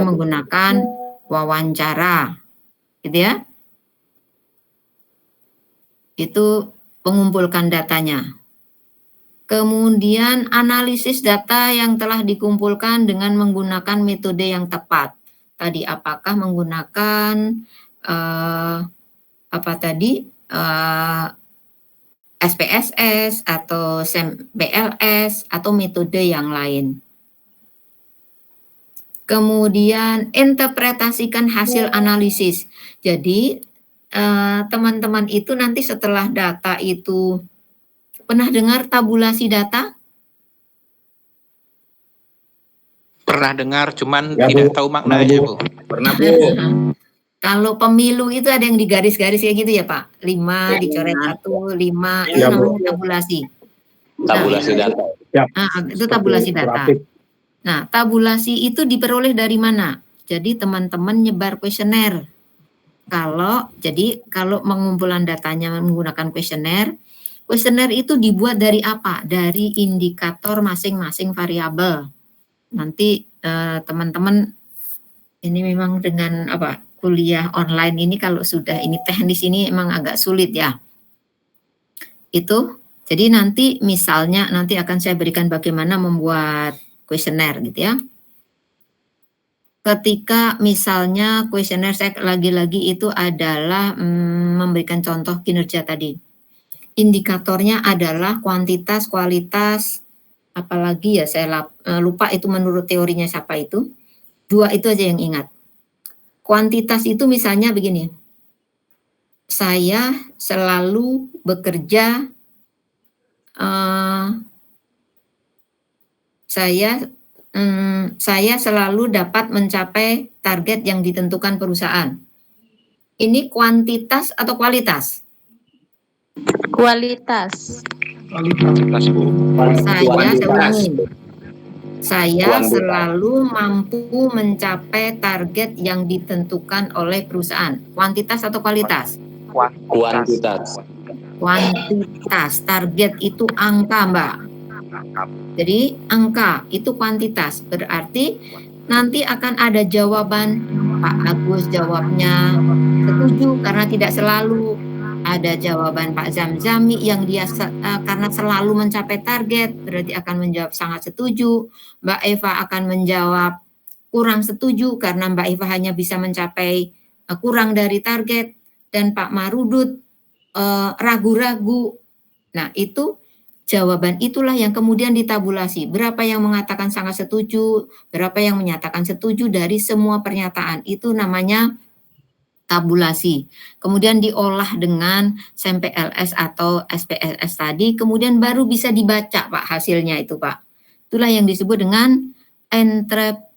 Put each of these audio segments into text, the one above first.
menggunakan wawancara, gitu ya. Itu mengumpulkan datanya. Kemudian analisis data yang telah dikumpulkan dengan menggunakan metode yang tepat. Tadi apakah menggunakan SPSS atau BLS atau metode yang lain. Kemudian interpretasikan hasil analisis. Jadi teman-teman itu nanti setelah data itu, pernah dengar tabulasi data? Pernah dengar, cuman ya, tidak tahu maknanya, Bu. Pernah, Bu. Kalau pemilu itu ada yang digaris-garis kayak gitu ya, Pak? 5 dicoret 1, 5, itu namanya tabulasi. Tabulasi data. Itu tabulasi data. Nah, tabulasi itu diperoleh dari mana? Jadi teman-teman nyebar kuesioner. Kalau pengumpulan datanya menggunakan kuesioner itu dibuat dari apa? Dari indikator masing-masing variabel. Nanti teman-teman ini memang dengan kuliah online ini, kalau sudah ini teknis ini emang agak sulit ya. Itu jadi nanti misalnya nanti akan saya berikan bagaimana membuat kuesioner gitu ya. Ketika misalnya kuesioner saya lagi-lagi itu adalah memberikan contoh kinerja tadi. Indikatornya adalah kuantitas, kualitas, apalagi ya saya lupa itu menurut teorinya siapa itu. 2 itu aja yang ingat. Kuantitas itu misalnya begini. Saya selalu bekerja, saya selalu dapat mencapai target yang ditentukan perusahaan. Ini kuantitas atau kualitas? Kualitas. Kualitas, Bu. Saya selalu mampu mencapai target yang ditentukan oleh perusahaan. Kuantitas atau kualitas? Kuantitas. Kuantitas. Target itu angka, Mbak. Jadi angka itu kuantitas. Berarti nanti akan ada jawaban. Pak Agus jawabnya setuju karena tidak selalu. Ada jawaban Pak Zamzami yang dia karena selalu mencapai target, berarti akan menjawab sangat setuju. Mbak Eva akan menjawab kurang setuju karena Mbak Eva hanya bisa mencapai kurang dari target. Dan Pak Marudut ragu-ragu. Nah, itu jawaban itulah yang kemudian ditabulasi. Berapa yang mengatakan sangat setuju, berapa yang menyatakan setuju dari semua pernyataan. Itu namanya tabulasi. Kemudian diolah dengan SPLS atau SPSS tadi, kemudian baru bisa dibaca, Pak, hasilnya itu, Pak. Itulah yang disebut dengan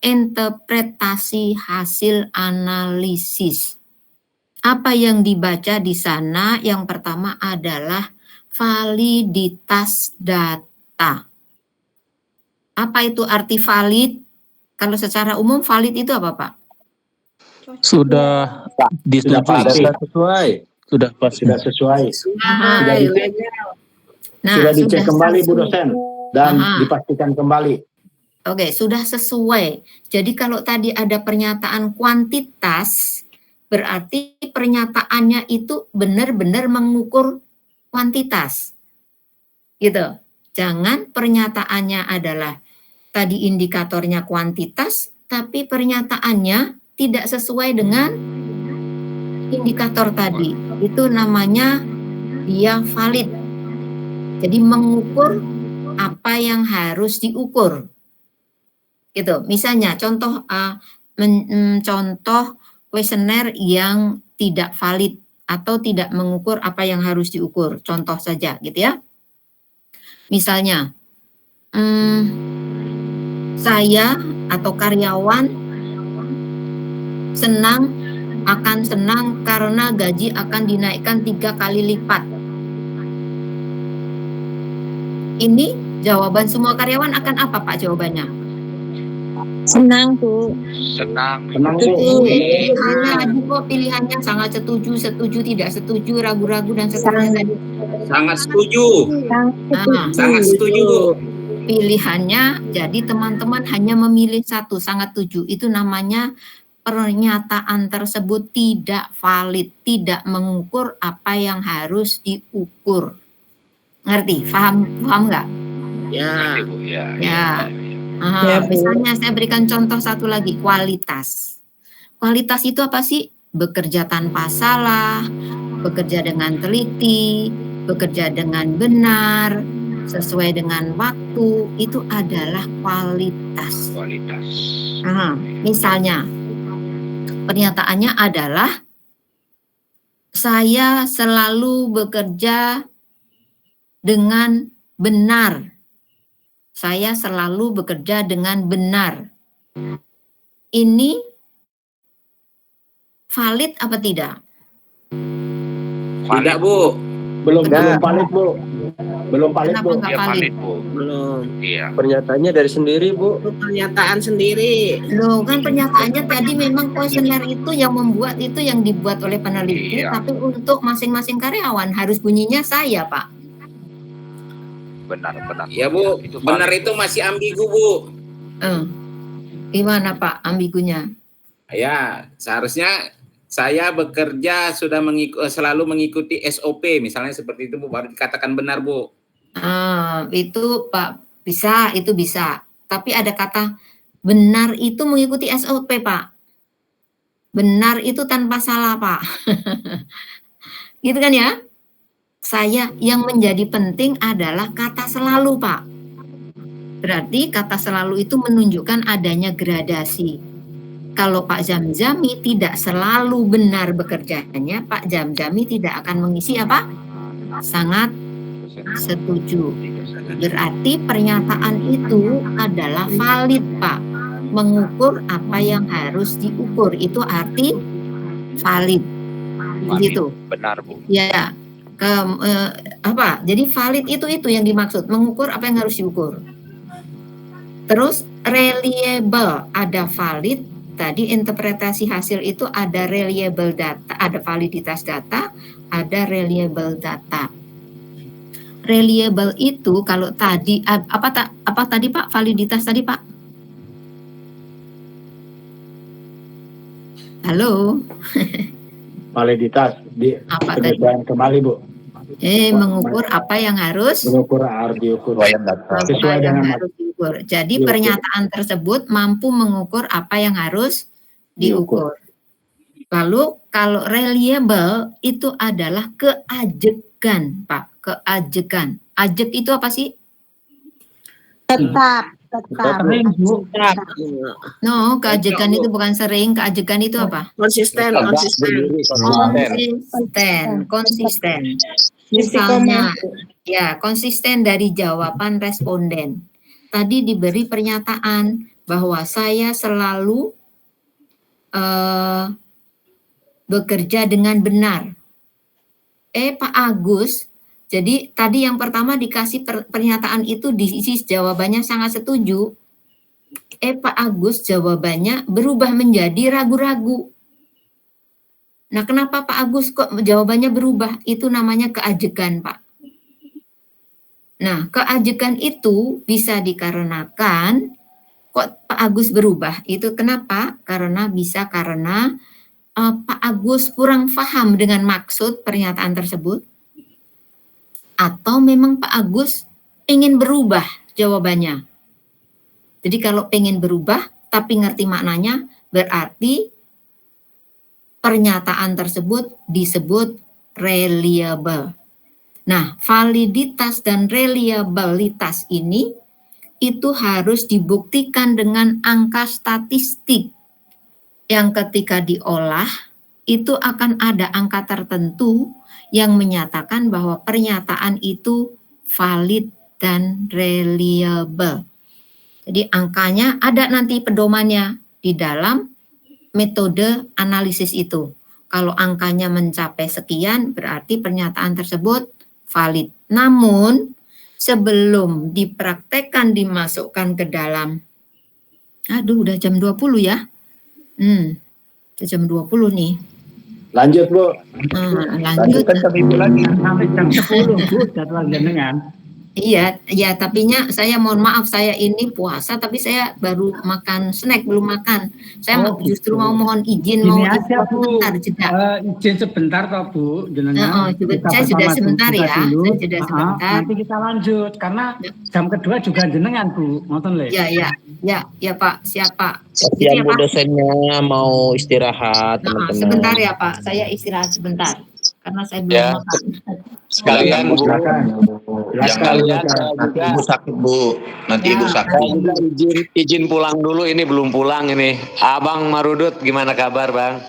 interpretasi hasil analisis. Apa yang dibaca di sana? Yang pertama adalah validitas data. Apa itu arti valid? Kalau secara umum valid itu apa, Pak? Sudah disetujui. Sudah sesuai. Sudah dicek kembali, Bu dosen, dan dipastikan kembali. Oke, sudah sesuai. Jadi kalau tadi ada pernyataan kuantitas, berarti pernyataannya itu benar-benar mengukur kuantitas. Gitu. Jangan pernyataannya adalah tadi indikatornya kuantitas, tapi pernyataannya tidak sesuai dengan indikator tadi. Itu namanya dia valid. Jadi mengukur apa yang harus diukur. Gitu. Misalnya contoh contoh kuesioner yang tidak valid atau tidak mengukur apa yang harus diukur. Contoh saja gitu ya. Misalnya saya atau karyawan akan senang karena gaji akan dinaikkan 3 kali lipat. Ini jawaban semua karyawan akan apa, Pak, jawabannya? Senang, Bu. Senang. Ada kok pilihannya sangat setuju, setuju, tidak setuju, ragu-ragu, dan seterusnya tadi. Sangat setuju. Sangat setuju, Bu. pilihannya, jadi teman-teman hanya memilih satu, sangat setuju. Itu namanya pernyataan tersebut tidak valid, tidak mengukur apa yang harus diukur. Ngerti? Paham nggak? Ya. Ya. Ya, Bu. Misalnya saya berikan contoh satu lagi, kualitas. Kualitas itu apa sih? Bekerja tanpa salah, bekerja dengan teliti, bekerja dengan benar, sesuai dengan waktu, itu adalah kualitas. Misalnya, pernyataannya adalah, saya selalu bekerja dengan benar. Saya selalu bekerja dengan benar. Ini valid apa tidak? Tidak, Bu. Belum valid, Bu. Belum valid, Kenapa Bu. nggak valid? Belum. Pernyataannya dari sendiri, Bu. Itu pernyataan sendiri. Loh, kan pernyataannya tadi memang kuesioner itu yang membuat, itu yang dibuat oleh peneliti, tapi untuk masing-masing karyawan harus bunyinya saya, Pak. Benar. Ya, Bu. Benar itu masih ambigu, Bu. Gimana, Pak, ambigunya? Ya, seharusnya saya bekerja sudah selalu mengikuti SOP, misalnya seperti itu, Bu, baru dikatakan benar, Bu. Itu Pak, itu bisa. Tapi ada kata benar itu mengikuti SOP, Pak. Benar itu tanpa salah, Pak. Gitu kan ya? Yang menjadi penting adalah kata selalu, Pak. Berarti kata selalu itu menunjukkan adanya gradasi. Kalau Pak Jamzami tidak selalu benar bekerjanya, Pak Jamzami tidak akan mengisi apa? Sangat setuju. Berarti pernyataan itu adalah valid, Pak. Mengukur apa yang harus diukur, itu arti valid. Begitu. Benar, Bu. Ya. Jadi valid itu yang dimaksud, mengukur apa yang harus diukur. Terus reliable, ada valid. Tadi interpretasi hasil itu ada reliable data, ada validitas data, ada reliable data. Reliable itu kalau tadi apa tadi, Pak? Validitas tadi, Pak? Halo. Validitas penyesuaian kembali, Bu. Mengukur apa yang harus diukur. Sesuai dengan harus diukur. Jadi pernyataan tersebut mampu mengukur apa yang harus diukur. Lalu kalau reliable itu adalah keajekan, Pak. Keajekan. Ajek itu apa sih? Tetap. No, keajekan itu bukan sering. Keajekan itu apa? Konsisten. Misalnya, ya, konsisten dari jawaban responden. Tadi diberi pernyataan bahwa saya selalu bekerja dengan benar. Pak Agus, jadi tadi yang pertama dikasih pernyataan itu diisi jawabannya sangat setuju. Pak Agus jawabannya berubah menjadi ragu-ragu. Nah, kenapa Pak Agus kok jawabannya berubah? Itu namanya keajekan, Pak. Nah, keajekan itu bisa dikarenakan kok Pak Agus berubah. Itu kenapa? Karena Pak Agus kurang paham dengan maksud pernyataan tersebut. Atau memang Pak Agus ingin berubah jawabannya. Jadi kalau pengen berubah tapi ngerti maknanya, berarti pernyataan tersebut disebut reliable. Nah, validitas dan reliabilitas ini itu harus dibuktikan dengan angka statistik yang ketika diolah itu akan ada angka tertentu yang menyatakan bahwa pernyataan itu valid dan reliable. Jadi angkanya ada nanti pedomannya di dalam metode analisis itu. Kalau angkanya mencapai sekian, berarti pernyataan tersebut valid. Namun, sebelum dipraktekkan, dimasukkan ke dalam, udah jam 20 ya? Jam 20 nih. Lanjut, Bu. Lanjut. Sampai jam 10, Bu, jadwal jenengan. Iya, ya tapinya saya mohon maaf, saya ini puasa tapi saya baru makan snack, belum makan. Saya justru gitu. mau mohon izin, Gini mau aja Bu, sebentar jeda. izin sebentar toh Bu, jenengan. Saya sudah sebentar ya, dulu. saya sudah sebentar. Nanti kita lanjut karena jam kedua juga jenengan Bu, nonton le. Ya Pak, siap Pak. Kasihan Bu dosennya mau istirahat teman-teman. Sebentar ya Pak, saya istirahat sebentar karena saya belum makan. Sekalian Bu, Silakan. nanti Ibu sakit Bu, nanti Ibu sakit. Izin pulang dulu, ini belum pulang ini. Abang Marudut gimana kabar Bang?